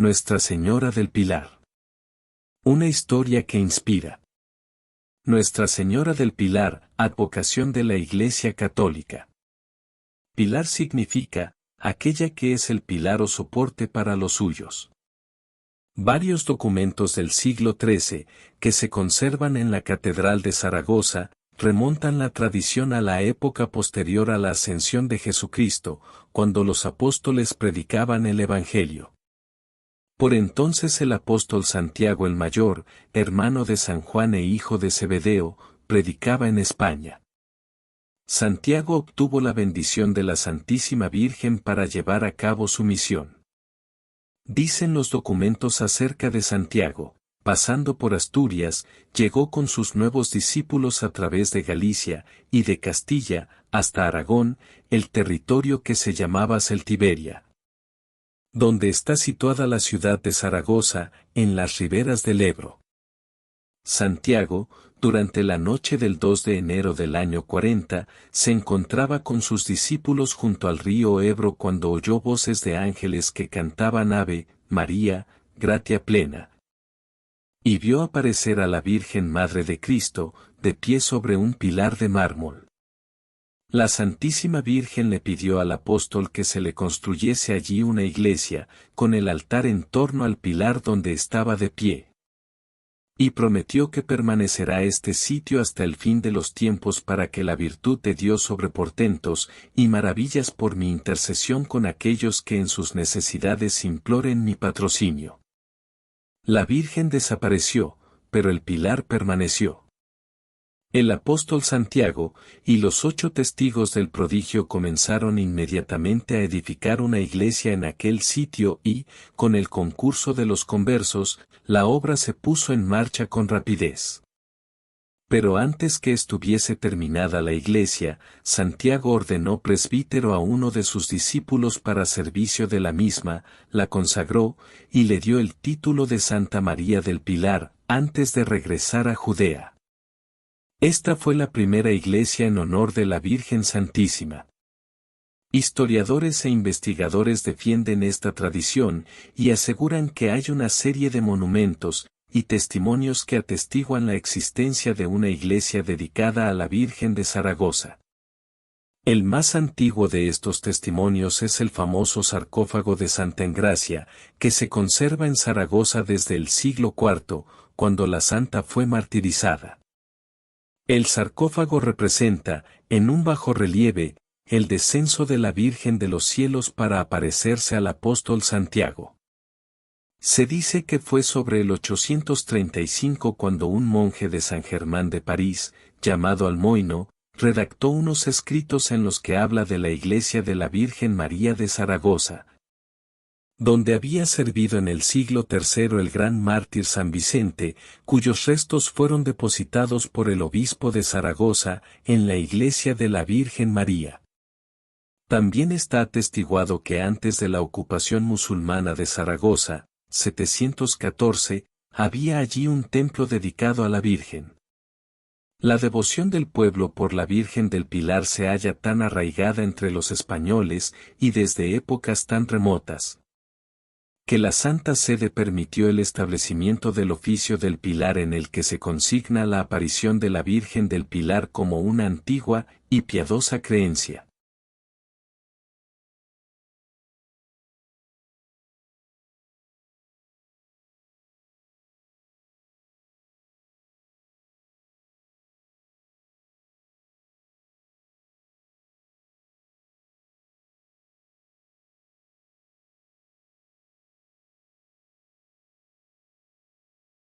Nuestra Señora del Pilar. Una historia que inspira. Nuestra Señora del Pilar, advocación de la Iglesia Católica. Pilar significa, aquella que es el pilar o soporte para los suyos. Varios documentos del siglo XIII, que se conservan en la Catedral de Zaragoza, remontan la tradición a la época posterior a la ascensión de Jesucristo, cuando los apóstoles predicaban el Evangelio. Por entonces el apóstol Santiago el Mayor, hermano de San Juan e hijo de Zebedeo, predicaba en España. Santiago obtuvo la bendición de la Santísima Virgen para llevar a cabo su misión. Dicen los documentos acerca de Santiago, pasando por Asturias, llegó con sus nuevos discípulos a través de Galicia, y de Castilla, hasta Aragón, el territorio que se llamaba Celtiberia, donde está situada la ciudad de Zaragoza, en las riberas del Ebro. Santiago, durante la noche del 2 de enero del año 40, se encontraba con sus discípulos junto al río Ebro cuando oyó voces de ángeles que cantaban Ave, María, gratia plena. Y vio aparecer a la Virgen Madre de Cristo, de pie sobre un pilar de mármol. La Santísima Virgen le pidió al apóstol que se le construyese allí una iglesia, con el altar en torno al pilar donde estaba de pie. Y prometió que permanecerá este sitio hasta el fin de los tiempos para que la virtud de Dios obre portentos y maravillas por mi intercesión con aquellos que en sus necesidades imploren mi patrocinio. La Virgen desapareció, pero el pilar permaneció. El apóstol Santiago y los 8 testigos del prodigio comenzaron inmediatamente a edificar una iglesia en aquel sitio y, con el concurso de los conversos, la obra se puso en marcha con rapidez. Pero antes que estuviese terminada la iglesia, Santiago ordenó presbítero a uno de sus discípulos para servicio de la misma, la consagró, y le dio el título de Santa María del Pilar, antes de regresar a Judea. Esta fue la primera iglesia en honor de la Virgen Santísima. Historiadores e investigadores defienden esta tradición y aseguran que hay una serie de monumentos y testimonios que atestiguan la existencia de una iglesia dedicada a la Virgen de Zaragoza. El más antiguo de estos testimonios es el famoso sarcófago de Santa Engracia, que se conserva en Zaragoza desde el siglo IV, cuando la santa fue martirizada. El sarcófago representa, en un bajorrelieve, el descenso de la Virgen de los cielos para aparecerse al apóstol Santiago. Se dice que fue sobre el 835 cuando un monje de San Germán de París, llamado Almoino, redactó unos escritos en los que habla de la iglesia de la Virgen María de Zaragoza, donde había servido en el siglo III el gran mártir San Vicente, cuyos restos fueron depositados por el obispo de Zaragoza en la iglesia de la Virgen María. También está atestiguado que antes de la ocupación musulmana de Zaragoza, 714, había allí un templo dedicado a la Virgen. La devoción del pueblo por la Virgen del Pilar se halla tan arraigada entre los españoles y desde épocas tan remotas, que la Santa Sede permitió el establecimiento del oficio del Pilar en el que se consigna la aparición de la Virgen del Pilar como una antigua y piadosa creencia.